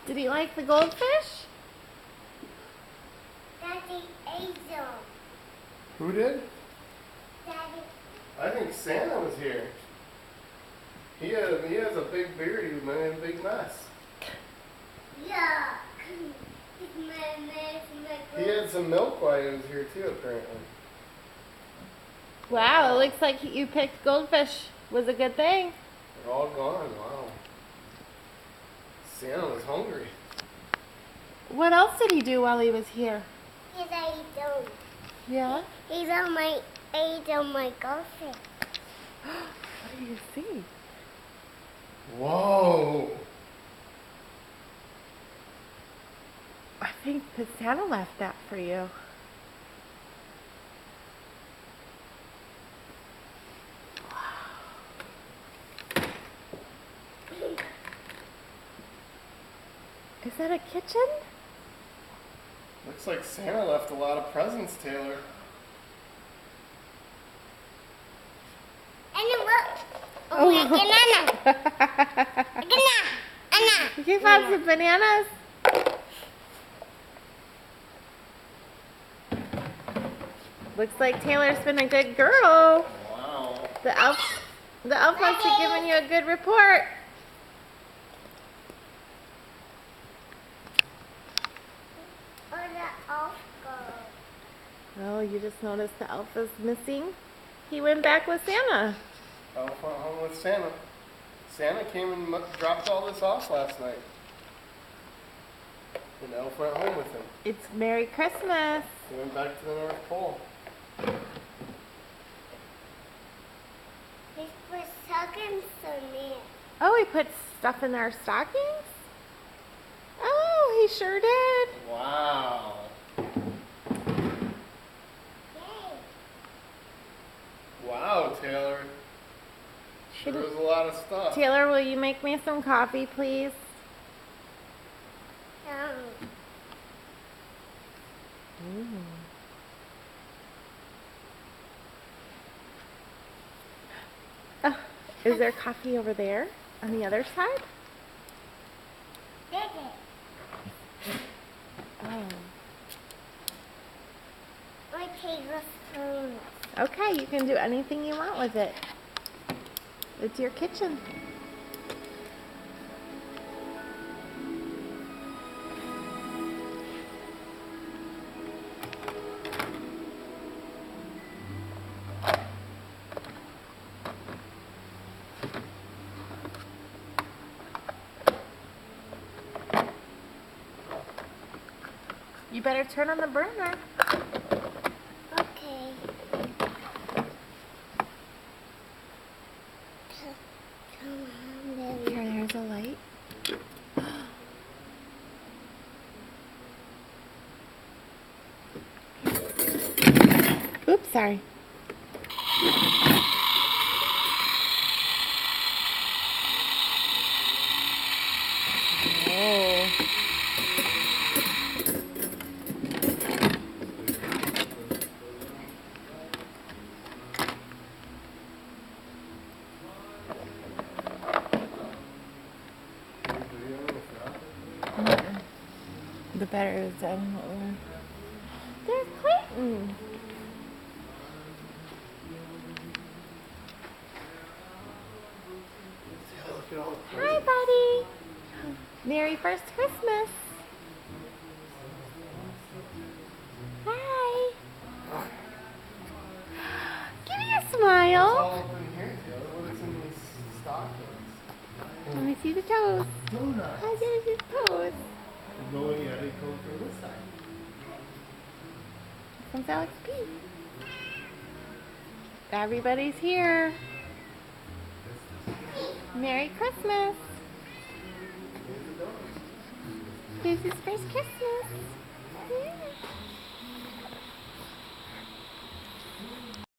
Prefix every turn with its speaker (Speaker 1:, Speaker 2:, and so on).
Speaker 1: Did he like the goldfish?
Speaker 2: Daddy ate them.
Speaker 3: Who did?
Speaker 2: Daddy.
Speaker 3: I think Santa was here. He has a big beard. He made a big mess.
Speaker 2: Yuck. It's my mess,
Speaker 3: He had some milk while he was here too, apparently.
Speaker 1: Wow, it looks like you picked goldfish. Was a good thing.
Speaker 3: They're all gone. Wow. Santa was hungry.
Speaker 1: What else did he do while he was here?
Speaker 2: He's ate them.
Speaker 1: Yeah?
Speaker 2: Ate on my goldfish.
Speaker 1: What do you see?
Speaker 3: Whoa.
Speaker 1: I think that Santa left that for you. Is that a kitchen?
Speaker 3: Looks like Santa left a lot of presents, Taylor.
Speaker 2: And what? Oh, my banana. Banana.
Speaker 1: You found some bananas? Looks like Taylor's been a good girl.
Speaker 3: Wow.
Speaker 1: The elf must have given you a good report.
Speaker 2: Where'd the elf go?
Speaker 1: Oh, you just noticed the elf is missing? He went back with Santa.
Speaker 3: Elf went home with Santa. Santa came and dropped all this off last night. And Elf went home with him.
Speaker 1: It's Merry Christmas.
Speaker 3: He went back to the North Pole.
Speaker 2: He's put stockings on me.
Speaker 1: Oh, he put stuff in our stockings? Oh, he sure did.
Speaker 3: Wow.
Speaker 2: Yay.
Speaker 3: Wow, Taylor. Sure
Speaker 1: Should-
Speaker 3: was a lot of stuff.
Speaker 1: Taylor, will you make me some coffee, please? Oh, is there coffee over there on the other side?
Speaker 2: Did it.
Speaker 1: Oh.
Speaker 2: My tablespoon.
Speaker 1: Okay, you can do anything you want with it. It's your kitchen. You better turn on the burner.
Speaker 2: Okay. Come on, baby.
Speaker 1: Here, there's a light. Oops, sorry. Oh. The better is done. There's Clayton.
Speaker 3: Look at all the
Speaker 1: Hi,
Speaker 3: presents.
Speaker 1: buddy. Merry first Christmas. Hi. Give me a
Speaker 3: It's
Speaker 1: smile.
Speaker 3: all up in here, Taylor. What's in these stockings?
Speaker 1: Let me see the toes.
Speaker 3: Donuts.
Speaker 1: Hi, there's his toes.
Speaker 3: No, yeah, they come from this side.
Speaker 1: Comes Alex P. Everybody's here. Merry Christmas. This is first Christmas. Yeah.